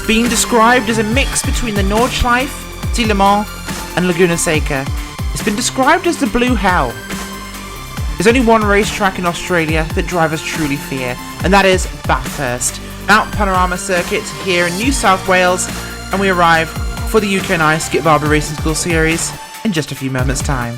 It's being described as a mix between the Nordschleife, Le Mans and Laguna Seca. It's been described as the Blue Hell. There's only one racetrack in Australia that drivers truly fear, and that is Bathurst, Mount Panorama Circuit here in New South Wales, and we arrive for the UK and I Skip Barber Racing School Series in just a few moments' time.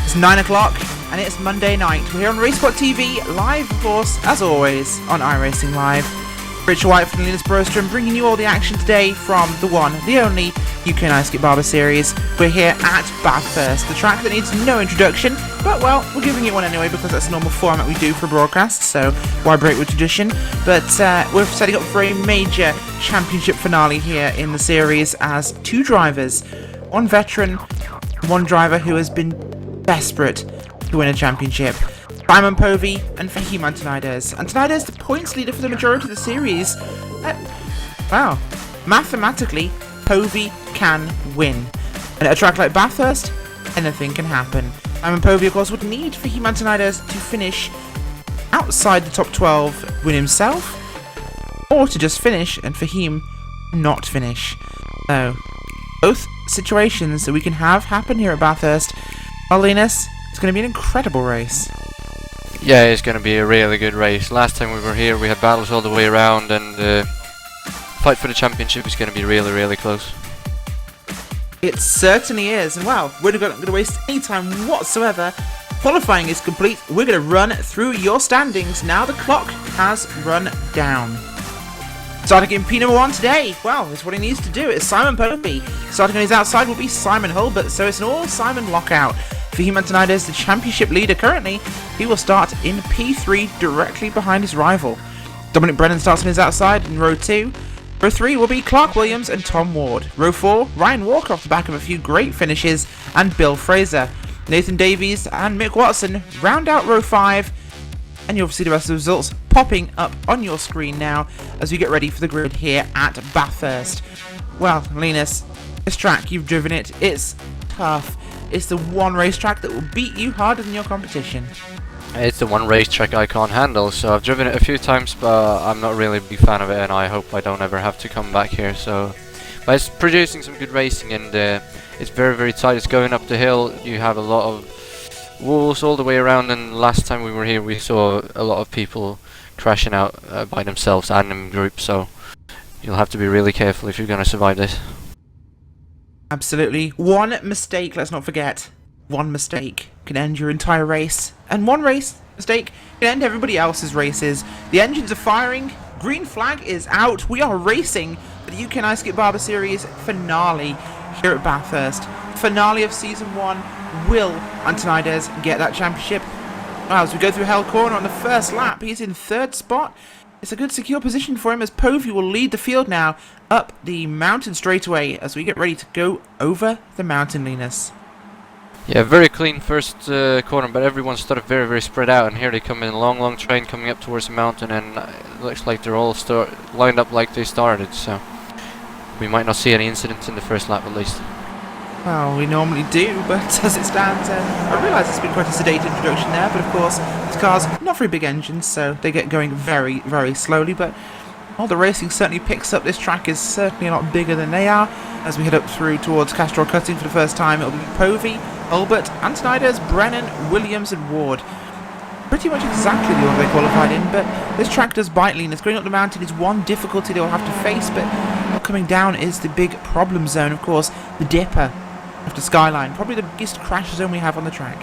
It's 9 o'clock and it's Monday night. We're here on Racespot TV, live of course, as always, on iRacing Live. Richard White from Linus Brostrom bringing you all the action today from the one, the only UK and I Skip Barber series. We're here at Bathurst, the track that needs no introduction, but well, we're giving it one anyway because that's the normal format we do for broadcasts, so why break with tradition? But we're setting up for a major championship finale here in the series as two drivers, one veteran, one driver who has been desperate to win a championship. Simon Povey and Fahim Antonides. Antonides, the points leader for the majority of the series. Wow. Mathematically, Povey can win. And at a track like Bathurst, anything can happen. Simon Povey, of course, would need Fahim Antonides to finish outside the top 12, win himself, or to just finish and Fahim not finish. So, both situations that we can have happen here at Bathurst. Well, Linus, it's going to be an incredible race. Yeah, it's going to be a really good race. Last time we were here, we had battles all the way around, and the fight for the championship is going to be really, really close. It certainly is, and wow, we're not going to waste any time whatsoever. Qualifying is complete. We're going to run through your standings. Now the clock has run down. Starting in P1 today, well, that's what he needs to do. It's Simon Povey. Starting on his outside will be Simon Hulbert, so it's an all-Simon lockout. Fahim Antonides, the championship leader currently, he will start in P3 directly behind his rival. Dominic Brennan starts on his outside in row 2. Row 3 will be Clark Williams and Tom Ward. Row 4, Ryan Walker off the back of a few great finishes, and Bill Fraser. Nathan Davies and Mick Watson round out row 5, and you'll see the rest of the results popping up on your screen now as we get ready for the grid here at Bathurst. Well, Linus, this track, you've driven it, it's tough. It's the one racetrack that will beat you harder than your competition. It's the one racetrack I can't handle, so I've driven it a few times, but I'm not really a big fan of it, and I hope I don't ever have to come back here. So, but it's producing some good racing, and it's very, very tight. It's going up the hill. You have a lot of walls all the way around, and last time we were here, we saw a lot of people crashing out by themselves and in groups. So, you'll have to be really careful if you're going to survive this. Absolutely. One mistake, let's not forget. One mistake can end your entire race. And one race mistake can end everybody else's races. The engines are firing. Green flag is out. We are racing for the UK and I Skip Barber Series finale here at Bathurst. Finale of Season 1. Will Antonides get that championship? Well, as we go through Hell Corner on the first lap, he's in third spot. It's a good secure position for him as Povey will lead the field now up the mountain straightaway as we get ready to go over the mountain, Linus. Yeah, very clean first corner, but everyone's started very, very spread out, and here they come in a long, long train coming up towards the mountain, and it looks like they're all lined up like they started, so we might not see any incidents in the first lap at least. Well, we normally do, but as it stands, I realise it's been quite a sedate introduction there, but of course, these cars, not very big engines, so they get going very, very slowly, but while the racing certainly picks up, this track is certainly a lot bigger than they are. As we head up through towards Castrol Cutting for the first time, it'll be Povey, Hulbert, Antonides, Brennan, Williams and Ward. Pretty much exactly the order they qualified in, but this track does bite Linus. Going up the mountain is one difficulty they'll have to face, but coming down is the big problem zone, of course, the dipper after Skyline. Probably the biggest crash zone we have on the track.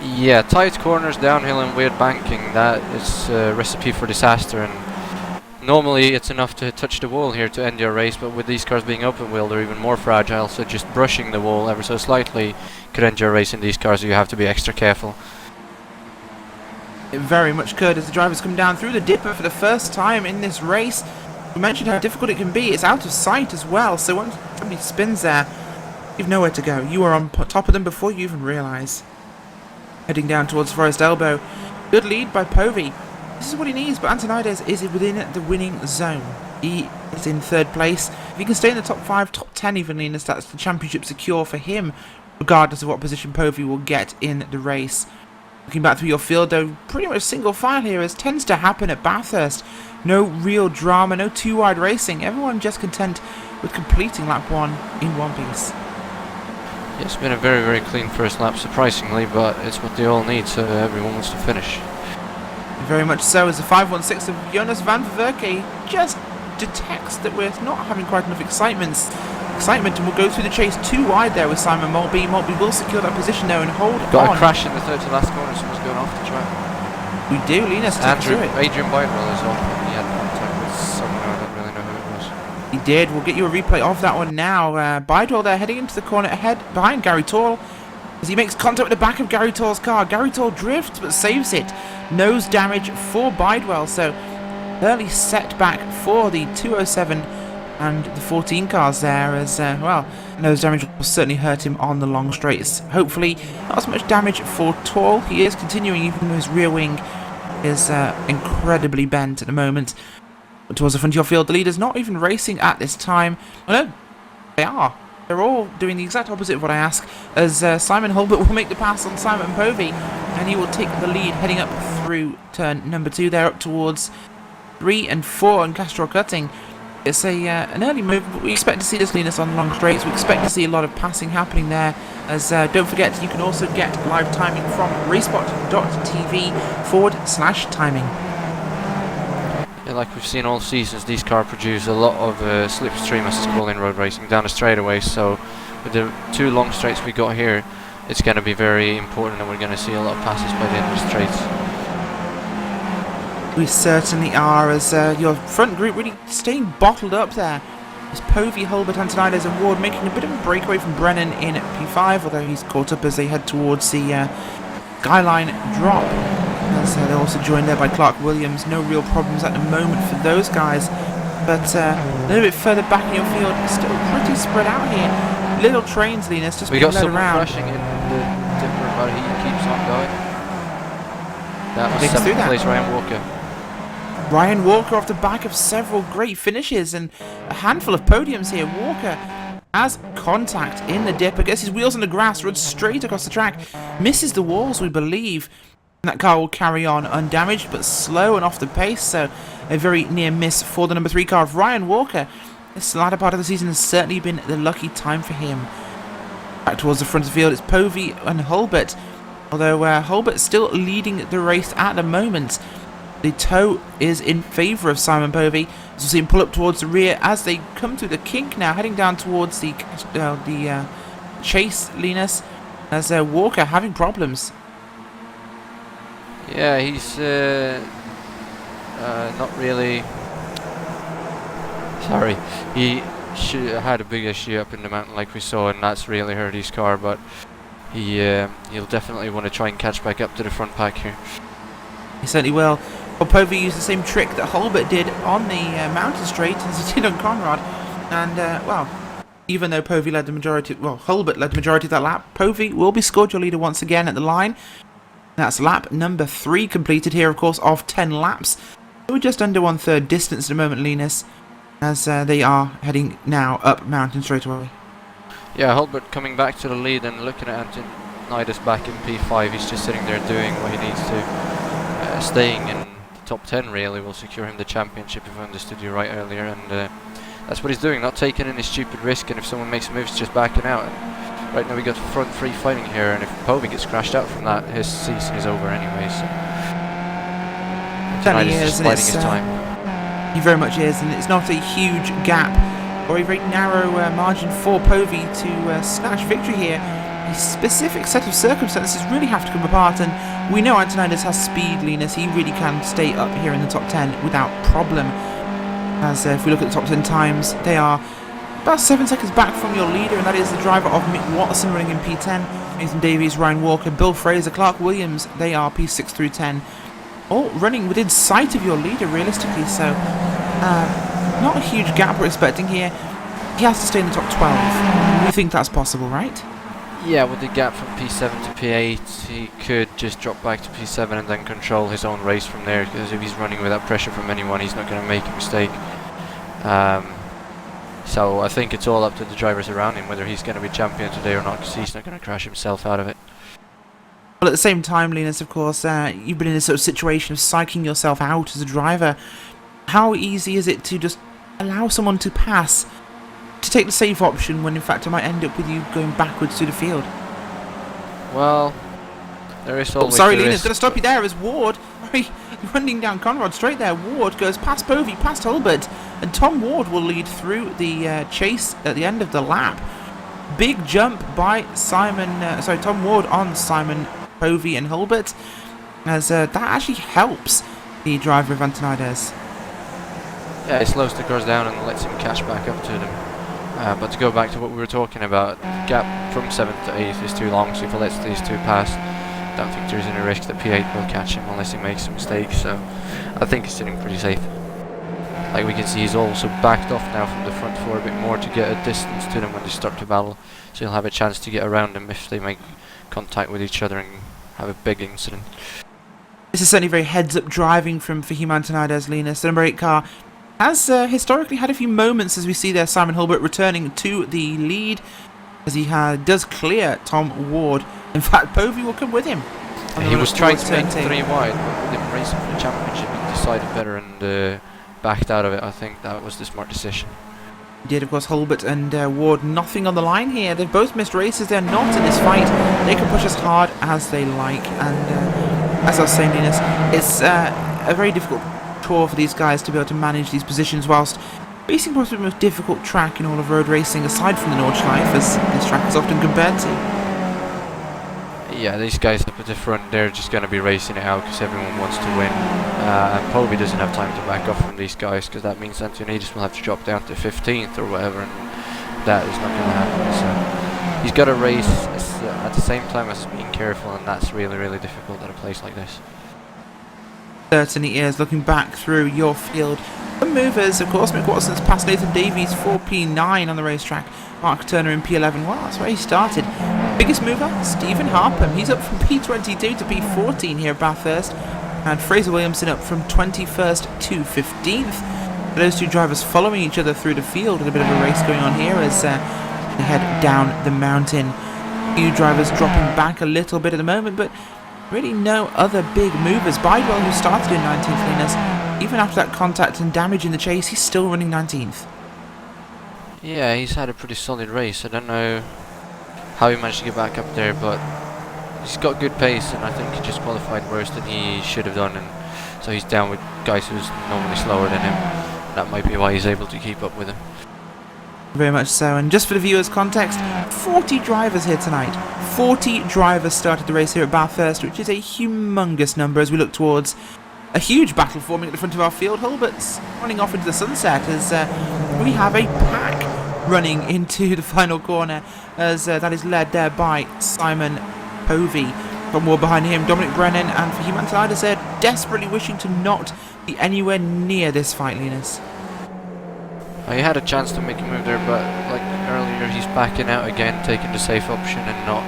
Yeah, tight corners, downhill and weird banking, that is a recipe for disaster, and normally it's enough to touch the wall here to end your race, but with these cars being open wheel they're even more fragile, so just brushing the wall ever so slightly could end your race in these cars, so you have to be extra careful. It very much could, as the drivers come down through the dipper for the first time in this race. We mentioned how difficult it can be. It's out of sight as well, so when somebody spins there, you've nowhere to go. You are on top of them before you even realise. Heading down towards Forest Elbow. Good lead by Povey. This is what he needs, but Antonides is within the winning zone. He is in third place. If he can stay in the top 5, top 10 even, Linus, that's the championship secure for him, regardless of what position Povey will get in the race. Looking back through your field, though, pretty much single file here, as tends to happen at Bathurst. No real drama, no too wide racing. Everyone just content with completing lap 1 in one piece. Yeah, it's been a very, very clean first lap, surprisingly, but it's what they all need, so everyone wants to finish. Very much so, as the 516 of Jonas van Verke just detects that we're not having quite enough excitement, and we'll go through the chase too wide there with Simon Maltby. Maltby will secure that position though and hold Got on. a crash in the third to last corner, someone's going off the track. We do, Linus took through it. Adrian Bidewell is off, and he had contact with someone, I don't really know who it was. He did, we'll get you a replay of that one now. Bidewell there heading into the corner ahead behind Gary Tall, as he makes contact with the back of Gary Tall's car. Gary Tall drifts but saves it. Nose damage for Bidewell, so early setback for the 207 and the 14 cars there, as well, nose damage will certainly hurt him on the long straights. Hopefully not as much damage for Tall. He is continuing, even though his rear wing is incredibly bent at the moment. But towards the front of your field, the leader's not even racing at this time. Oh no, they are. They're all doing the exact opposite of what I ask, as Simon Hulbert will make the pass on Simon Povey, and he will take the lead heading up through turn number 2 there, up towards 3 and 4 on Castrol Cutting. It's an early move, but we expect to see this Linus on long straights. We expect to see a lot of passing happening there, as don't forget you can also get live timing from respot.tv/timing. Yeah, like we've seen all seasons, these cars produce a lot of slipstream, as it's called in road racing, down the straightaway, so with the 2 long straights we got here, it's going to be very important and we're going to see a lot of passes by the end of the straights. We certainly are, as your front group really staying bottled up there. As Povey, Hulbert, Antonides and Ward making a bit of a breakaway from Brennan in P5, although he's caught up as they head towards the Skyline drop. As they're also joined there by Clark Williams. No real problems at the moment for those guys, but a little bit further back in your field, still pretty spread out here. Little trains, Linus, just we being got led someone around. crashing in the dipper, but he keeps on going. That was Takes through 7th that. place, Ryan Walker. Ryan Walker off the back of several great finishes and a handful of podiums here. Walker has contact in the dip, gets his wheels on the grass, runs straight across the track, misses the walls, we believe. And that car will carry on undamaged, but slow and off the pace, so a very near miss for the number 3 car of Ryan Walker. This latter part of the season has certainly been the lucky time for him. Back towards the front of the field, it's Povey and Hulbert, although Hulbert's still leading the race at the moment. The toe is in favour of Simon Povey, as we'll see him pull up towards the rear as they come through the kink now, heading down towards the chase, Linus, as Walker having problems. Yeah, he's not really... Sorry, he had a big issue up in the mountain like we saw, and that's really hurt his car, but he'll definitely want to try and catch back up to the front pack here. He certainly will. Well, Povey used the same trick that Hulbert did on the mountain straight as he did on Conrad, and well, even though Povey led the majority, well, Hulbert led the majority of that lap, Povey will be scored your leader once again at the line. That's lap number 3 completed here, of course, of 10 laps. We're just under 1/3 distance at the moment, Linus, as they are heading now up mountain straight away. Yeah, Hulbert coming back to the lead and looking at Antonides back in P5. He's just sitting there doing what he needs to. Staying in the top 10 really will secure him the championship, if I understood you right earlier, and that's what he's doing, not taking any stupid risk, and if someone makes moves, just backing out. And right now we got front three fighting here, and if Povey gets crashed out from that, his season is over anyway, so tonight is just biding his time. He very much is, and it's not a huge gap or a very narrow margin for Povey to snatch victory here. A specific set of circumstances really have to come apart, and we know Antonides has speed, Linus. He really can stay up here in the top 10 without problem. As if we look at the top 10 times, they are about 7 seconds back from your leader, and that is the driver of Mick Watson running in P10. Nathan Davies, Ryan Walker, Bill Fraser, Clark Williams, they are P6 through 10. All running within sight of your leader, realistically, so not a huge gap we're expecting here. He has to stay in the top 12. We think that's possible, right? Yeah, with the gap from P7 to P8, he could just drop back to P7 and then control his own race from there, because if he's running without pressure from anyone, he's not going to make a mistake. So I think it's all up to the drivers around him, whether he's going to be champion today or not, because he's not going to crash himself out of it. Well, at the same time, Linus, of course, you've been in a sort of situation of psyching yourself out as a driver. How easy is it to just allow someone to pass, to take the safe option, when in fact it might end up with you going backwards through the field? Well, there is always sorry, the Linus, risk. going to stop you there as Ward, running down Conrad straight there. Ward goes past Povey, past Hulbert, and Tom Ward will lead through the chase at the end of the lap. Big jump by Tom Ward on Simon, Povey and Hulbert, as that actually helps the driver of Antonides. Yeah, it slows the cars down and lets him catch back up to them. But to go back to what we were talking about, the gap from 7th to 8th is too long, so if he lets these two pass, I don't think there's any risk that P8 will catch him unless he makes a mistake, so I think he's sitting pretty safe. Like we can see, he's also backed off now from the front four a bit more to get a distance to them when they start to battle, so he'll have a chance to get around them if they make contact with each other and have a big incident. This is certainly very heads-up driving from Fahim Antonides, Linus. The number 8 car has historically had a few moments, as we see there Simon Hulbert returning to the lead, as he does clear Tom Ward. In fact, Povey will come with him. He was trying to make 3 wide, but with him racing for the championship, he decided better and backed out of it. I think that was the smart decision. He did, of course. Hulbert and Ward, nothing on the line here. They've both missed races. They're not in this fight. They can push as hard as they like. And as I was saying, Linus, it's a very difficult tour for these guys to be able to manage these positions whilst racing probably the most difficult track in all of road racing, aside from the Nordschleife, as this track is often compared to. Yeah, these guys up at the front, they're just going to be racing it out because everyone wants to win. And Povey doesn't have time to back off from these guys, because that means Antonides will have to drop down to 15th or whatever, and that is not going to happen. So he's got to race at the same time as being careful, and that's really, really difficult at a place like this. Certainly is. Looking back through your field, the movers, of course, Mick Watson's past Nathan Davies for P9 on the racetrack. Mark Turner in P11. Well, that's where he started. Biggest mover, Stephen Harpham. He's up from P22 to P14 here at Bathurst. And Fraser Williamson up from 21st to 15th. Those two drivers following each other through the field with a bit of a race going on here as they head down the mountain. A few drivers dropping back a little bit at the moment, but really no other big movers. Bidwell, who started in 19th, Linus, even after that contact and damage in the chase, he's still running 19th. Yeah, he's had a pretty solid race. I don't know how he managed to get back up there, but he's got good pace, and I think he just qualified worse than he should have done, and so he's down with guys who's normally slower than him. That might be why he's able to keep up with him. Very much so. And just for the viewers' context, 40 drivers here tonight. 40 drivers started the race here at Bathurst, which is a humongous number as we look towards a huge battle forming at the front of our field. Hulbert's running off into the sunset as we have a pack running into the final corner, as that is led there by Simon Povey. Got more behind him, Dominic Brennan and Fahim Antonides there, desperately wishing to not be anywhere near this fight, Linus. He had a chance to make a move there, but like earlier, he's backing out again, taking the safe option and not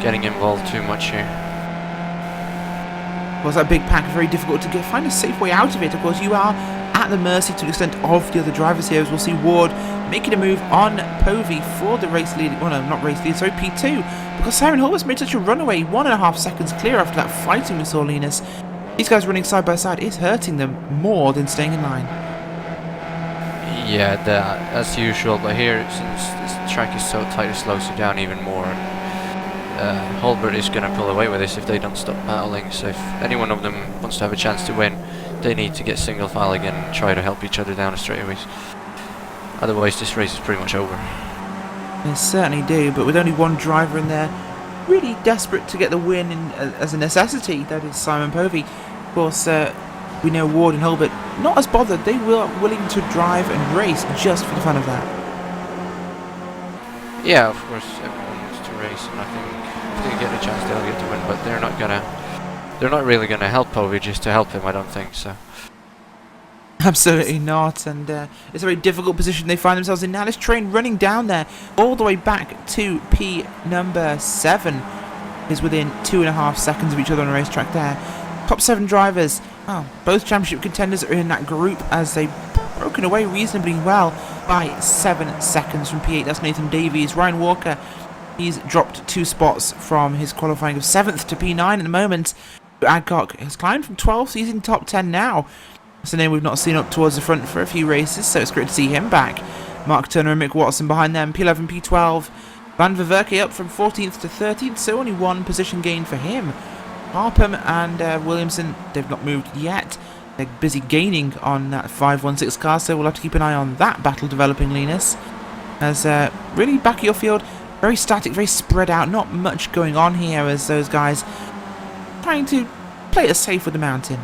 getting involved too much here. Of course, that big pack, very difficult to find a safe way out of it. Of course, you are at at the mercy to the extent of the other drivers here, as we'll see Ward making a move on Povey for the race lead. Well, no, not race lead, sorry, P2, because Simon Hulbert's made such a runaway, 1.5 seconds clear after that fighting we saw, Linus. These guys running side by side is hurting them more than staying in line. Yeah, as usual, but here, since this track is so tight, it slows you down even more. Hulbert is going to pull away with this if they don't stop battling, so if any one of them wants to have a chance to win, they need to get single file again and try to help each other down the straightaways. Otherwise this race is pretty much over. They certainly do, but with only one driver in there, really desperate to get the win as a necessity, that is Simon Povey. Of course, we know Ward and Hulbert not as bothered. They were willing to drive and race just for the fun of that. Yeah, of course, everyone wants to race, and I think if they get a chance, they'll get to win. But they're not really gonna help Povey just to help him. I don't think so. Absolutely not, and it's a very difficult position they find themselves in now. This train running down there all the way back to P number 7 is within 2.5 seconds of each other on a racetrack there. Top 7 drivers, well, both championship contenders are in that group as they've broken away reasonably well by 7 seconds from P8. That's Nathan Davies. Ryan Walker, he's dropped 2 spots from his qualifying of 7th to P9 at the moment. Adcock has climbed from 12th, so he's in top 10 now. It's a name we've not seen up towards the front for a few races, so it's great to see him back. Mark Turner and Mick Watson behind them, P11, P12. Van Verwerke up from 14th to 13th, so only 1 position gain for him. Harpham and Williamson, they've not moved yet. They're busy gaining on that 516 car, so we'll have to keep an eye on that battle developing, Linus. As really back of your field, very static, very spread out, not much going on here as those guys trying to play it safe with the mountain.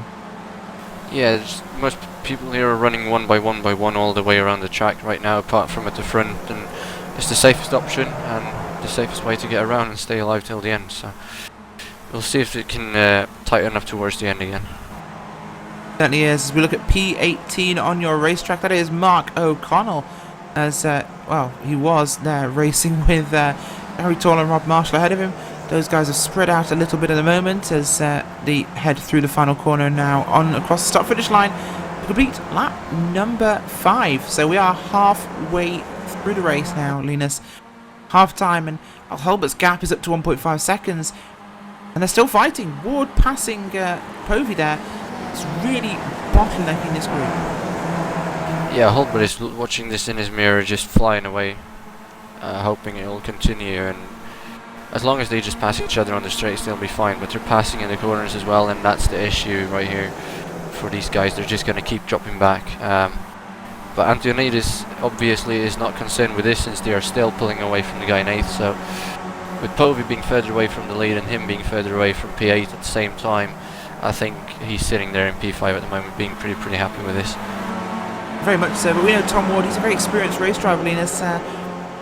Yeah, most people here are running one by one all the way around the track right now, apart from at the front, and it's the safest option and the safest way to get around and stay alive till the end. So we'll see if it can tighten up towards the end again. Certainly is. As we look at P18 on your racetrack, that is Mark O'Connell, as well, he was there racing with Harry Tall and Rob Marshall ahead of him. Those guys have spread out a little bit at the moment as they head through the final corner now on across the start finish line to complete lap number 5. So we are halfway through the race now, Linus. Half time, and Hulbert's gap is up to 1.5 seconds, and they're still fighting. Ward passing Povey there. It's really bottlenecking this group. Yeah, Hulbert is watching this in his mirror, just flying away, hoping it will continue, and as long as they just pass each other on the straights, they'll be fine. But they're passing in the corners as well, and that's the issue right here for these guys. They're just going to keep dropping back. But Antonides obviously is not concerned with this, since they are still pulling away from the guy in 8th. So with Povey being further away from the lead and him being further away from P8 at the same time, I think he's sitting there in P5 at the moment, being pretty happy with this. Very much so, but we know Tom Ward, he's a very experienced race driver, Linus.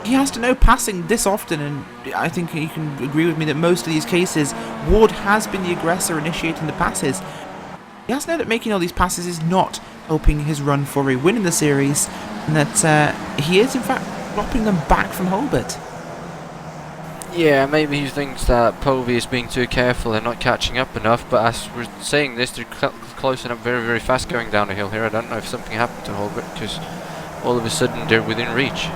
He has to know passing this often, and I think you can agree with me that most of these cases, Ward has been the aggressor initiating the passes. He has to know that making all these passes is not helping his run for a win in the series, and that he is in fact dropping them back from Hulbert. Yeah, maybe he thinks that Povey is being too careful and not catching up enough, but as we're saying this, they're closing up very fast going down the hill here. I don't know if something happened to Hulbert, because all of a sudden they're within reach.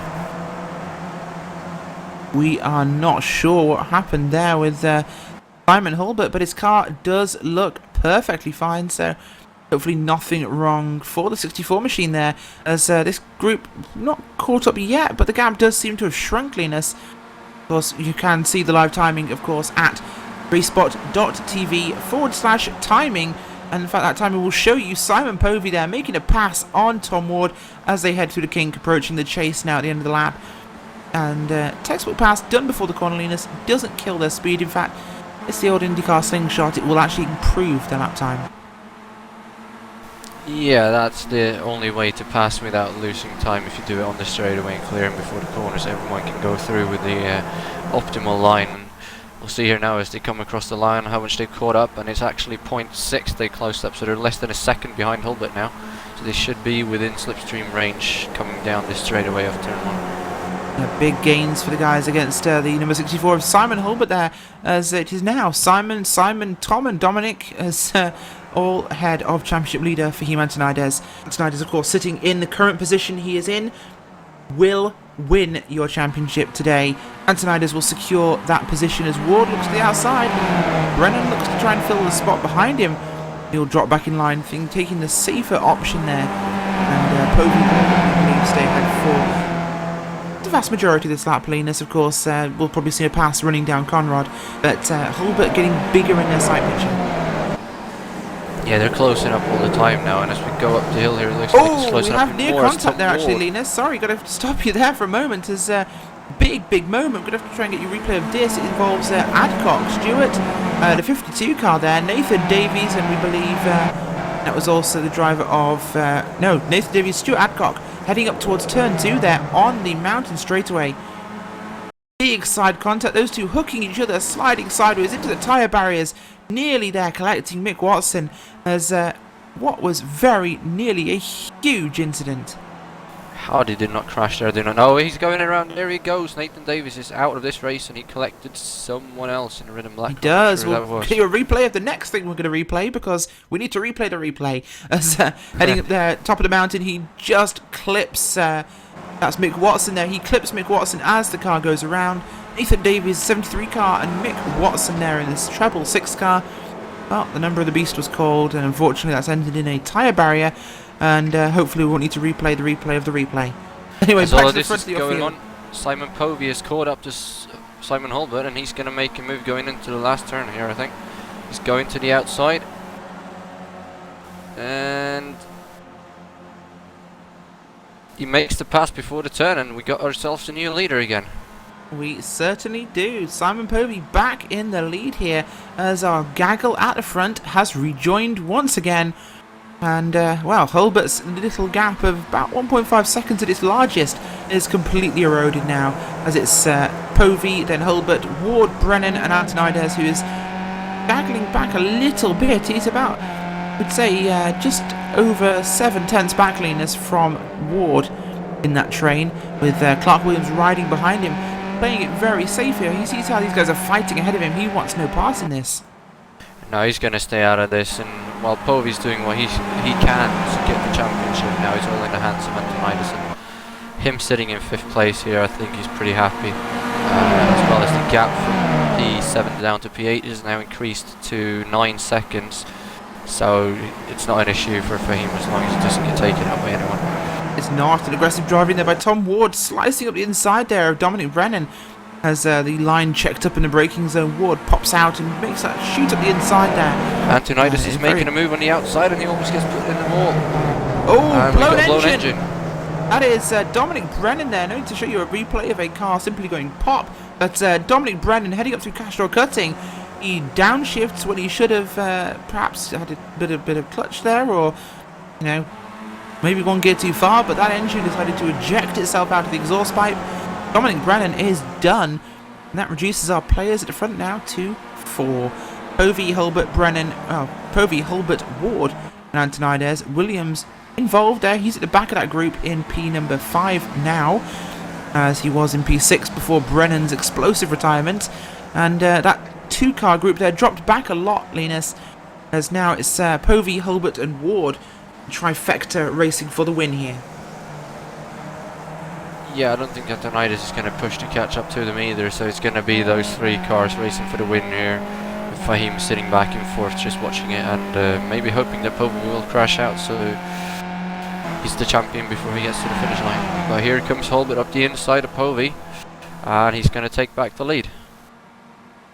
We are not sure what happened there with Simon Hulbert, but his car does look perfectly fine, so hopefully nothing wrong for the 64 machine there, as this group not caught up yet, but the gap does seem to have shrunk, Linus. Of course, you can see the live timing, of course, at racespot.tv/timing, and in fact that timing will show you Simon Povey there making a pass on Tom Ward as they head through the kink, approaching the chase now at the end of the lap. And textbook pass done before the corner, Linus, doesn't kill their speed. In fact, it's the old IndyCar slingshot. It will actually improve their lap time. Yeah, that's the only way to pass without losing time, if you do it on the straightaway and clearing before the corners. Everyone can go through with the optimal line. And we'll see here now as they come across the line how much they've caught up, and it's actually 0.6 they closed up, so they're less than a second behind Hulbert now. So they should be within slipstream range coming down this straightaway of turn 1. Big gains for the guys against the number 64 of Simon Hulbert there, as it is now Simon, Tom and Dominic as all ahead of championship leader Fahim Antonides. Antonides, of course, sitting in the current position he is in, will win your championship today. Antonides will secure that position as Ward looks to the outside. Brennan looks to try and fill the spot behind him. He'll drop back in line, taking the safer option there. And Povey will stay ahead for the vast majority of this lap. Linus, of course, we'll probably see a pass running down Conrad, but Hulbert getting bigger in their sight picture. Yeah, they're closing up all the time now, and as we go up the hill here, it looks like it's closing up. We have near contact there actually, Linus. Sorry, got to stop you there for a moment. There's a big moment. Going to have to try and get you a replay of this. It involves Adcock, Stewart, the 52 car there, Nathan Davies, and we believe that was also the driver of... no, Nathan Davies, Stuart Adcock, heading up towards turn 2 there on the mountain straightaway. Big side contact, those two hooking each other, sliding sideways into the tyre barriers, nearly there collecting Mick Watson as what was very nearly a huge incident. How did he not crash there? I do not know. He's going around. There he goes. Nathan Davies is out of this race and he collected someone else in red and black. He does. We'll get you a replay of the next thing we're going to replay because we need to replay the replay. As heading up there, top of the mountain, he just clips... that's Mick Watson there. He clips Mick Watson as the car goes around. Nathan Davies, 73 car, and Mick Watson there in this treble 6 car. Well, the number of the beast was called, and unfortunately that's ended in a tyre barrier. And hopefully we won't need to replay the replay of the replay. Anyway, as back all to the of front this of is your going field. on, Simon Povey is caught up to Simon Hulbert, and he's going to make a move going into the last turn here, I think. He's going to the outside. And... he makes the pass before the turn, and we got ourselves a new leader again. We certainly do. Simon Povey back in the lead here as our gaggle at the front has rejoined once again. And, well, Hulbert's little gap of about 1.5 seconds at its largest is completely eroded now, as it's Povey, then Hulbert, Ward, Brennan and Antonides who is gaggling back a little bit. He's about, I would say, just over 7/10 back, Linus, from Ward in that train, with Clark Williams riding behind him, playing it very safe here. He sees how these guys are fighting ahead of him. He wants no part in this. No, he's going to stay out of this, and while Povey's doing what he can to get the championship, now he's all in the hands of Antonides, and him sitting in 5th place here, I think he's pretty happy, as well as the gap from P7 down to P8 is now increased to 9 seconds, so it's not an issue for him as long as he doesn't get taken out by anyone. It's not an aggressive driving there by Tom Ward, slicing up the inside there of Dominic Brennan. As the line checked up in the braking zone, Ward pops out and makes that shoot up the inside there. Antonides is making a move on the outside, and he almost gets put in the wall. Oh, blown engine. That is Dominic Brennan there. No need to show you a replay of a car simply going pop. But Dominic Brennan heading up through Castro cutting. He downshifts when he should have perhaps had a bit of clutch there, or you know, maybe one gear too far. But that engine decided to eject itself out of the exhaust pipe. Dominic Brennan is done, and that reduces our players at the front now to 4. Povey, Hulbert, Brennan, Povey, Hulbert, Ward, and Antonides. Williams involved there. He's at the back of that group in P number 5 now, as he was in P6 before Brennan's explosive retirement. And that 2-car group there dropped back a lot, Linus, as now it's Povey, Hulbert, and Ward. Trifecta racing for the win here. Yeah, I don't think Antonides is going to push to catch up to them either, so it's going to be those 3 cars racing for the win here, with Fahim sitting back and forth just watching it, and maybe hoping that Povey will crash out so he's the champion before he gets to the finish line. But here comes Hulbert up the inside of Povey, and he's going to take back the lead.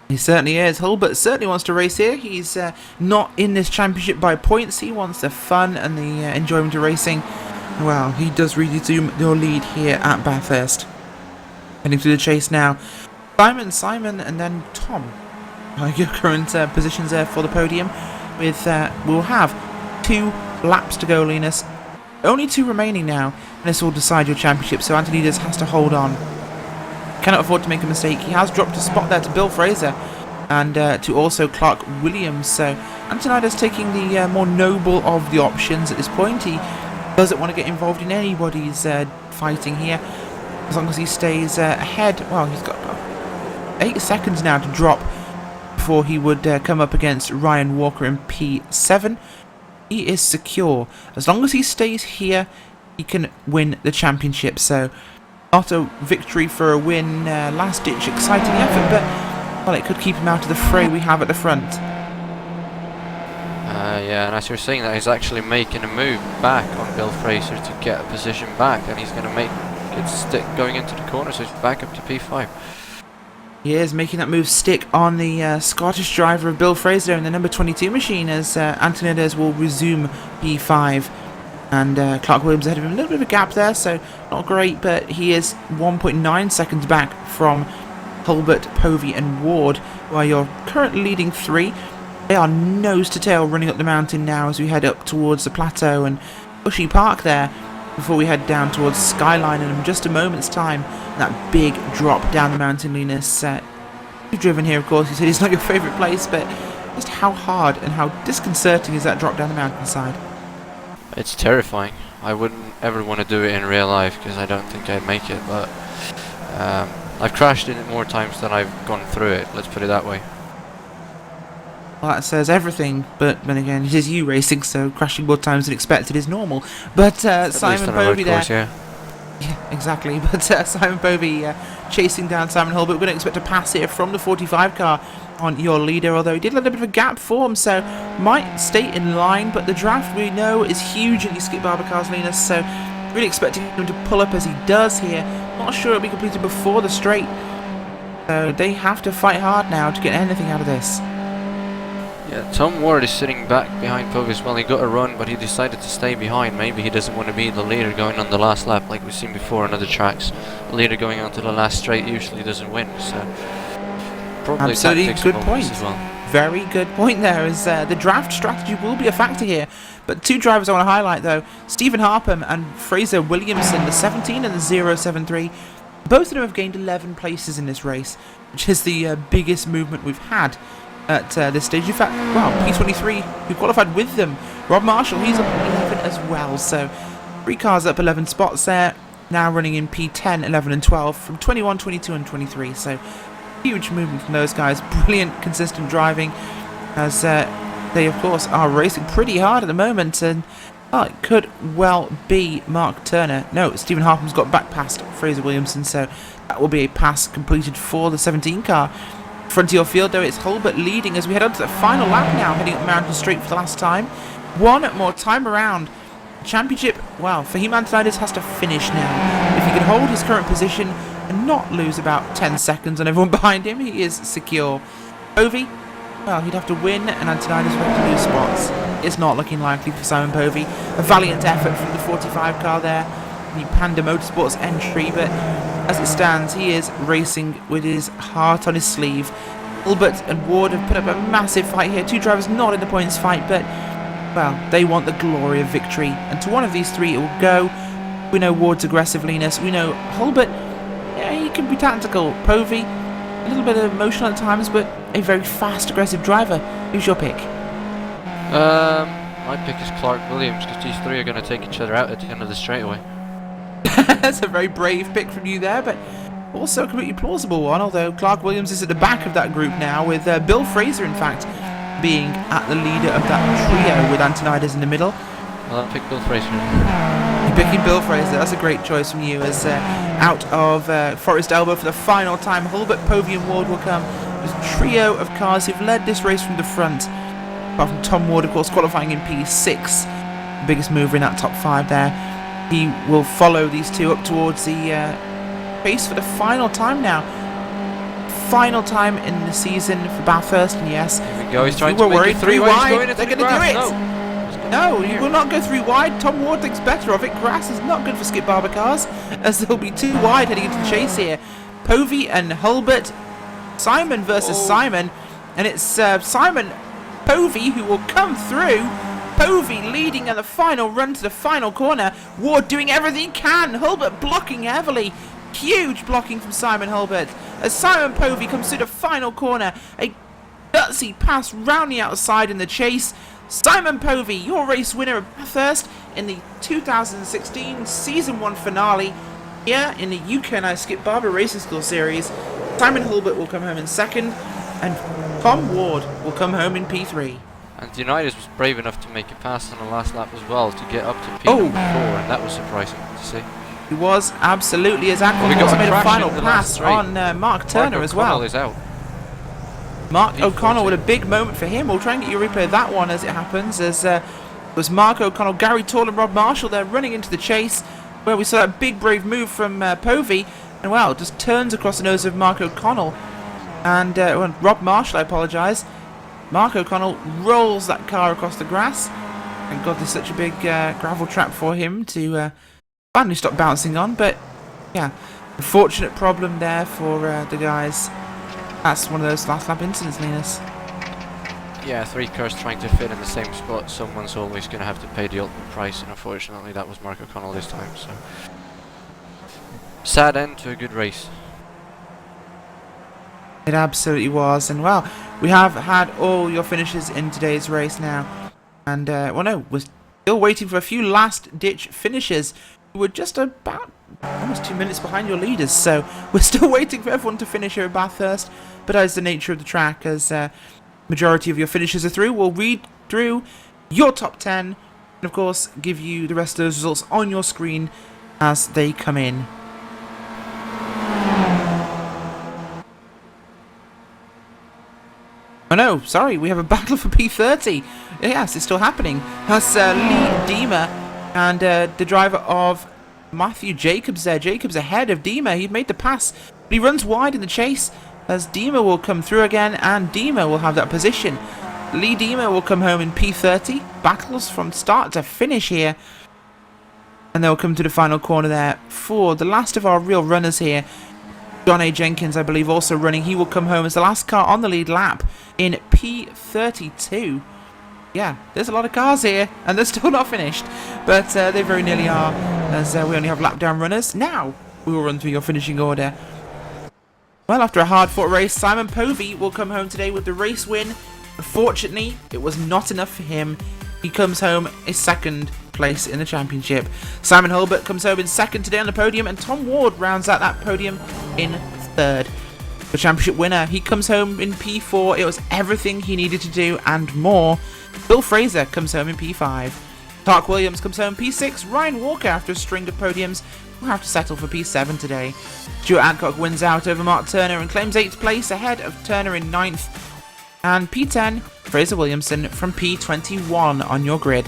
He certainly is. Hulbert certainly wants to race here. He's not in this championship by points. He wants the fun and the enjoyment of racing. Well, he does really do your lead here at Bathurst. Heading through the chase now. Simon, and then Tom. Your current positions there for the podium. With we'll have 2 laps to go, Linus. Only 2 remaining now, and this will decide your championship. So Antonides has to hold on. Cannot afford to make a mistake. He has dropped a spot there to Bill Fraser, and to also Clark Williams. So Antonides taking the more noble of the options at this point. He doesn't want to get involved in anybody's fighting here, as long as he stays ahead. Well, he's got about 8 seconds now to drop before he would come up against Ryan Walker in P7. He is secure. As long as he stays here, he can win the championship. So, not a victory for a win, last-ditch exciting effort, but, well, it could keep him out of the fray we have at the front. Yeah, and as you're saying that, he's actually making a move back on Bill Fraser to get a position back, and he's going to make it stick going into the corner, so he's back up to P5. He is making that move stick on the Scottish driver of Bill Fraser in the number 22 machine as Antonides will resume P5. And Clark Williams ahead of him. A little bit of a gap there, so not great, but he is 1.9 seconds back from Hulbert, Povey and Ward, while you're currently leading 3. They are nose to tail running up the mountain now as we head up towards the plateau and Bushy Park there before we head down towards Skyline in just a moment's time. That big drop down the mountain, Linus. You've driven here, of course. You said it's not your favourite place, but just how hard and how disconcerting is that drop down the mountainside? It's terrifying. I wouldn't ever want to do it in real life because I don't think I'd make it, but I've crashed in it more times than I've gone through it, let's put it that way. Well, that says everything, but then again, it is you racing, so crashing more times than expected is normal. But Simon Povey there... Yeah, exactly. But Simon Povey chasing down Simon Hulbert. We're going to expect a pass here from the 45 car on your leader, although he did let a bit of a gap form, so might stay in line. But the draft, we know, is huge in these Skip Barber cars, Linus, so really expecting him to pull up as he does here. Not sure it'll be completed before the straight, so they have to fight hard now to get anything out of this. Yeah, Tom Ward is sitting back behind Povey as well. He got a run, but he decided to stay behind. Maybe he doesn't want to be the leader going on the last lap like we've seen before on other tracks. The leader going on to the last straight usually doesn't win, so probably absolutely good point as well. Very good point there, as the draft strategy will be a factor here. But two drivers I want to highlight though, Stephen Harpham and Fraser Williamson, the 17 and the 073. Both of them have gained 11 places in this race, which is the biggest movement we've had at this stage. In fact, well, P23, who qualified with them, Rob Marshall, he's up 11 as well, so 3 cars up 11 spots there, now running in P10, 11 and 12 from 21, 22 and 23, so huge movement from those guys. Brilliant, consistent driving, as they, of course, are racing pretty hard at the moment, and it could well be Mark Turner. No, Stephen Harpham's got back past Fraser Williamson, so that will be a pass completed for the 17 car. Front of your field, though, it's Hulbert leading as we head on to the final lap now, heading up Mountain Straight for the last time. One more time around. Championship, well, for him, Antonides has to finish now. If he can hold his current position and not lose about 10 seconds on everyone behind him, he is secure. Povey, well, he'd have to win, and Antonides would have to lose spots. It's not looking likely for Simon Povey. A valiant effort from the 45 car there, the Panda Motorsports entry, but as it stands, he is racing with his heart on his sleeve. Hulbert and Ward have put up a massive fight here. Two drivers not in the points fight, but, well, they want the glory of victory. And to one of these three it will go. We know Ward's aggressiveness. We know Hulbert, yeah, he can be tactical. Povey, a little bit emotional at times, but a very fast, aggressive driver. Who's your pick? My pick is Clark Williams, because these three are going to take each other out at the end of the straightaway. That's a very brave pick from you there, but also a completely plausible one, although Clark Williams is at the back of that group now, with Bill Fraser, in fact, being at the leader of that trio with Antonides in the middle. Well, I'll pick Bill Fraser. You're picking Bill Fraser, that's a great choice from you, as out of Forest Elbow for the final time, Hulbert, Povey and Ward will come. There's a trio of cars who've led this race from the front, apart from Tom Ward, of course, qualifying in P6, the biggest mover in that top 5 there. He will follow these two up towards the race for the final time now. Final time in the season for Bathurst, and yes, here we go. He's trying to make it 3 wide. They're going to do it. No, you will not go 3 wide. Tom Ward thinks better of it. Grass is not good for Skip Barber cars, as they'll be 2 wide heading into the chase here. Povey and Hulbert, Simon versus Simon, and it's Simon Povey who will come through. Povey leading in the final run to the final corner. Ward doing everything he can. Hulbert blocking heavily. Huge blocking from Simon Hulbert. As Simon Povey comes through the final corner. A gutsy pass round the outside in the chase. Simon Povey, your race winner of Bathurst in the 2016 Season 1 finale here in the UK and I Skip Barber Racing School Series. Simon Hulbert will come home in second. and Tom Ward will come home in P3. And Unitas was brave enough to make a pass on the last lap as well to get up to P Oh. number 4, and that was surprising to see. He was absolutely, as Aqua We got also a made a crash final in the pass last straight. on Mark Turner as well. Is out. Mark P40. O'Connell with a big moment for him. We'll try and get you a replay of that one as it happens, as it was Mark O'Connell, Gary Tall and Rob Marshall there running into the chase, where we saw that big brave move from Povey, and well, just turns across the nose of Mark O'Connell, and Rob Marshall, I apologise. Mark O'Connell rolls that car across the grass. Thank God there's such a big gravel trap for him to finally stop bouncing on, but yeah, unfortunate problem there for the guys. That's one of those last lap incidents, Linus. Yeah, 3 cars trying to fit in the same spot, someone's always going to have to pay the ultimate price, and unfortunately that was Mark O'Connell this time, so... Sad end to a good race. It absolutely was, and well, we have had all your finishes in today's race now, and well, no, we're still waiting for a few last-ditch finishes. We're just about almost 2 minutes behind your leaders, so we're still waiting for everyone to finish here at Bathurst, but as the nature of the track, as majority of your finishes are through, we'll read through your top 10, and of course, give you the rest of those results on your screen as they come in. Oh no, sorry, we have a battle for P30. Yes, it's still happening. That's Lee Deemer and the driver of Matthew Jacobs there. Jacobs ahead of Deemer. He made the pass, but he runs wide in the chase as Deemer will come through again, and Deemer will have that position. Lee Deemer will come home in P30. Battles from start to finish here. And they'll come to the final corner there for the last of our real runners here. John A. Jenkins, I believe, also running. He will come home as the last car on the lead lap in P32. Yeah, there's a lot of cars here, and they're still not finished. But they very nearly are, as we only have lap down runners. Now, we will run through your finishing order. Well, after a hard-fought race, Simon Povey will come home today with the race win. Unfortunately, it was not enough for him. He comes home a second place in the championship. Simon Hulbert comes home in second today on the podium, and Tom Ward rounds out that podium in third. The championship winner, he comes home in P4. It was everything he needed to do and more. Bill Fraser comes home in P5. Clark Williams comes home P6. Ryan Walker, after a string of podiums, will have to settle for P7 today. Stuart Adcock wins out over Mark Turner and claims 8th place ahead of Turner in 9th. And P10, Fraser Williamson from P21 on your grid.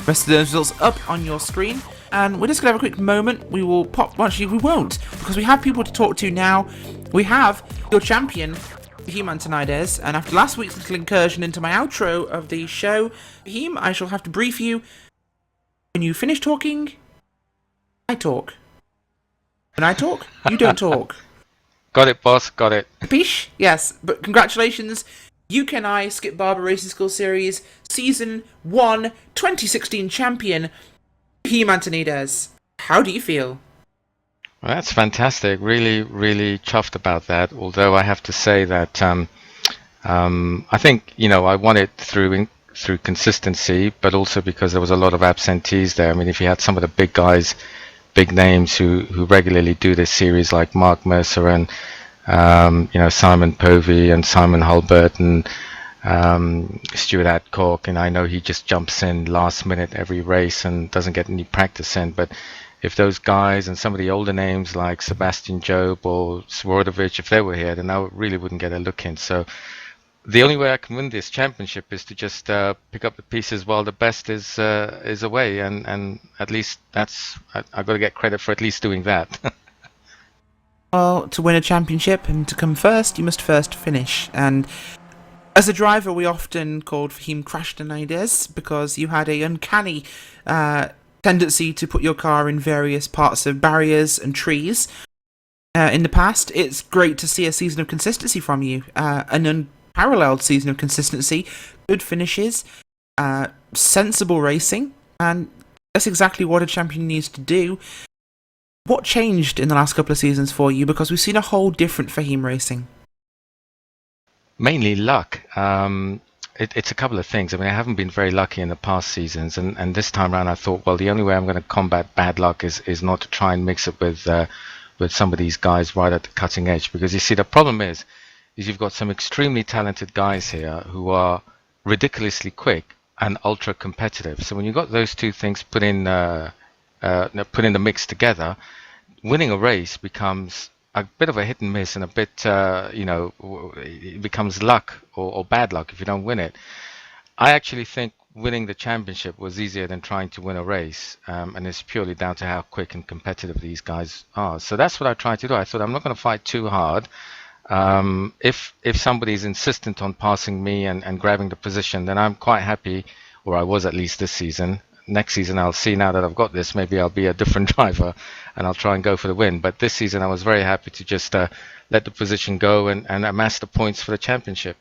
Rest of those results up on your screen. And we're just going to have a quick moment. We will pop... Well, actually, we won't, because we have people to talk to now. We have your champion, Fahim Antonides, and after last week's little incursion into my outro of the show, Fahim, I shall have to brief you. When you finish talking, I talk. When I talk, you don't talk. Got it, boss, got it. Capiche? Yes, but congratulations. UK and I Skip Barber Racing School Series Season 1 2016 champion, Fahim Antonides. How do you feel? Well, that's fantastic. Really, really chuffed about that. Although I have to say that I think, you know, I won it through consistency, but also because there was a lot of absentees there. I mean, if you had some of the big guys, big names who regularly do this series, like Mark Mercer and you know, Simon Povey and Simon Hulbert and Stuart Adcock, and I know he just jumps in last minute every race and doesn't get any practice in, but if those guys and some of the older names like Sebastian Job or Swordovich, if they were here, then I really wouldn't get a look in. So the only way I can win this championship is to just pick up the pieces while the best is away, and at least that's I've got to get credit for at least doing that. Well, to win a championship and to come first, you must first finish. And as a driver, we often called Fahim Crashtonides because you had a uncanny tendency to put your car in various parts of barriers and trees. In the past, it's great to see a season of consistency from you, an unparalleled season of consistency, good finishes, sensible racing, and that's exactly what a champion needs to do. What changed in the last couple of seasons for you? Because we've seen a whole different Fahim racing. Mainly luck. It's a couple of things. I mean, I haven't been very lucky in the past seasons, and this time around I thought, well, the only way I'm going to combat bad luck is not to try and mix it with some of these guys right at the cutting edge. Because you see, the problem is, is you've got some extremely talented guys here who are ridiculously quick and ultra competitive. So when you've got those two things put in the mix together, winning a race becomes a bit of a hit and miss, and a bit, it becomes luck or bad luck if you don't win it. I actually think winning the championship was easier than trying to win a race, and it's purely down to how quick and competitive these guys are. So that's what I tried to do. I thought I'm not going to fight too hard. If somebody's insistent on passing me and grabbing the position, then I'm quite happy, or I was at least this season. Next season, I'll see now that I've got this. Maybe I'll be a different driver, and I'll try and go for the win. But this season, I was very happy to just let the position go and amass the points for the championship.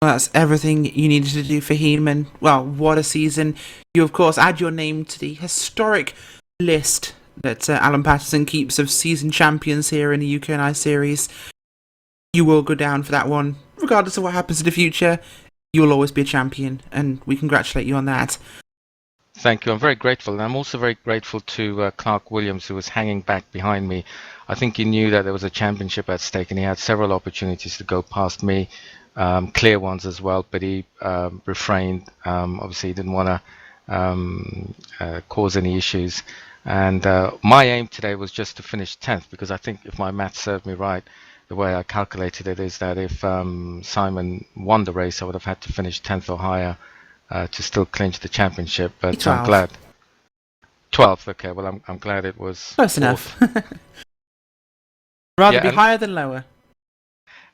Well, that's everything you needed to do for him, and, well, what a season. You, of course, add your name to the historic list that Alan Patterson keeps of season champions here in the UK and I Series. You will go down for that one. Regardless of what happens in the future, you will always be a champion, and we congratulate you on that. Thank you. I'm very grateful, and I'm also very grateful to Clark Williams, who was hanging back behind me. I think he knew that there was a championship at stake, and he had several opportunities to go past me, clear ones as well, but he refrained. Obviously, he didn't want to cause any issues. And my aim today was just to finish 10th, because I think if my maths served me right, the way I calculated it is that if Simon won the race, I would have had to finish 10th or higher to still clinch the championship. But 12th. I'm glad. 12th, okay. Well, I'm glad it was Close enough. Rather be higher than lower.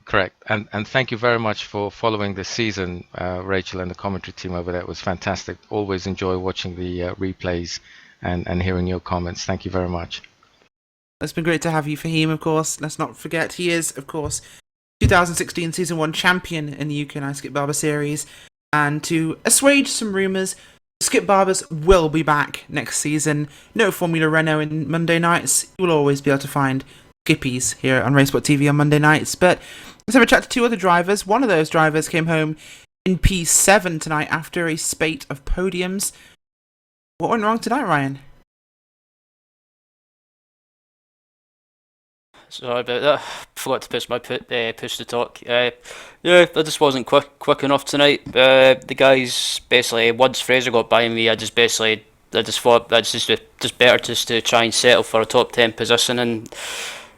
Correct. And thank you very much for following this season, Rachel, and the commentary team over there. It was fantastic. Always enjoy watching the replays and hearing your comments. Thank you very much. It's been great to have you, Fahim, of course. Let's not forget, he is, of course, 2016 Season 1 champion in the UK and I Skip Barber series. And to assuage some rumours, Skip Barbers will be back next season. No Formula Renault in Monday nights. You will always be able to find Skippys here on Racesport TV on Monday nights. But let's have a chat to two other drivers. One of those drivers came home in P7 tonight after a spate of podiums. What went wrong tonight, Ryan? Sorry about that. Forgot to push the talk. Yeah, I just wasn't quick enough tonight. The guys basically, once Fraser got by me, I just thought that's just better just to try and settle for a top 10 position. And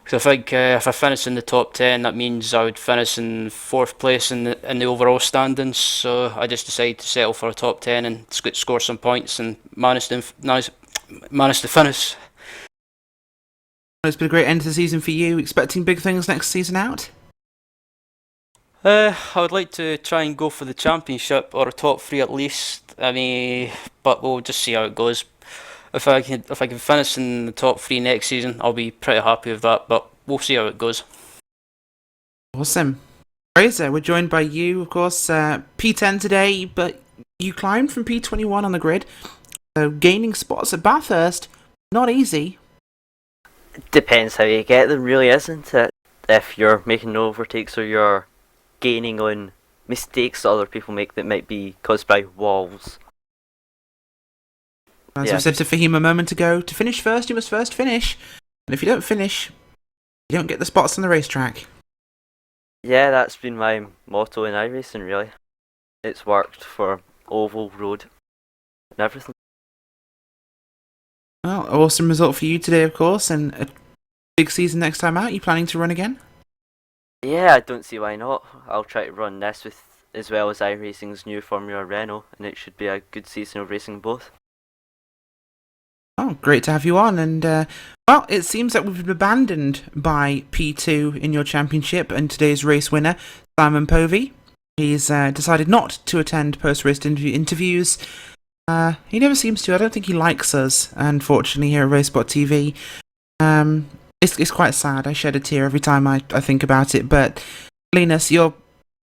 cause I think if I finish in the top 10, that means I would finish in 4th place in the overall standings. So I just decided to settle for a top 10 and score some points and managed to finish. It's been a great end to the season for you. Expecting big things next season out? I would like to try and go for the championship or a top 3 at least. I mean, but we'll just see how it goes. If I can finish in the top 3 next season, I'll be pretty happy with that. But we'll see how it goes. Awesome. Fraser, we're joined by you, of course. P10 today, but you climbed from P21 on the grid. So gaining spots at Bathurst, not easy. Depends how you get them, really, isn't it? If you're making no overtakes or you're gaining on mistakes that other people make that might be caused by walls. As we said to Fahim a moment ago, to finish first, you must first finish. And if you don't finish, you don't get the spots on the racetrack. Yeah, that's been my motto in iRacing, really. It's worked for oval, road, and everything. Well, awesome result for you today, of course, and a big season next time out. You planning to run again? Yeah, I don't see why not. I'll try to run this with as well as iRacing's new Formula Renault, and it should be a good season of racing both. Oh, great to have you on, and well, it seems that we've been abandoned by P2 in your championship and today's race winner, Simon Povey. He's decided not to attend post-race interviews. He never seems to. I don't think he likes us, unfortunately, here at Racesport TV. It's quite sad. I shed a tear every time I think about it. But, Linus, your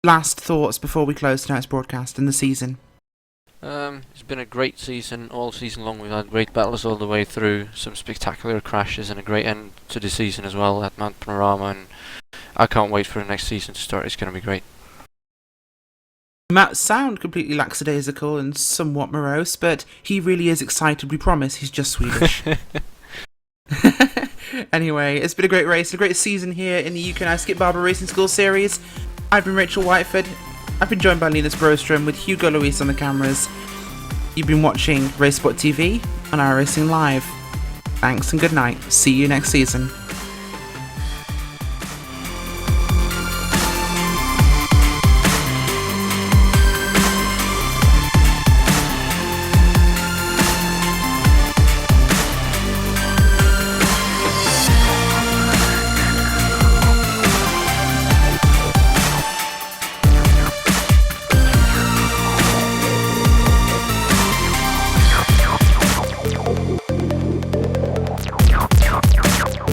last thoughts before we close tonight's broadcast and the season? It's been a great season, all season long. We've had great battles all the way through, some spectacular crashes, and a great end to the season as well at Mount Panorama. And I can't wait for the next season to start. It's going to be great. He might sound completely lackadaisical and somewhat morose, but he really is excited. We promise. He's just Swedish. Anyway, it's been a great race, a great season here in the UK Skip Barber Racing School Series. I've been Rachel Whiteford. I've been joined by Linus Brostrom with Hugo Luis on the cameras. You've been watching Racesport TV on iRacing Live. Thanks and good night. See you next season.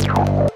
You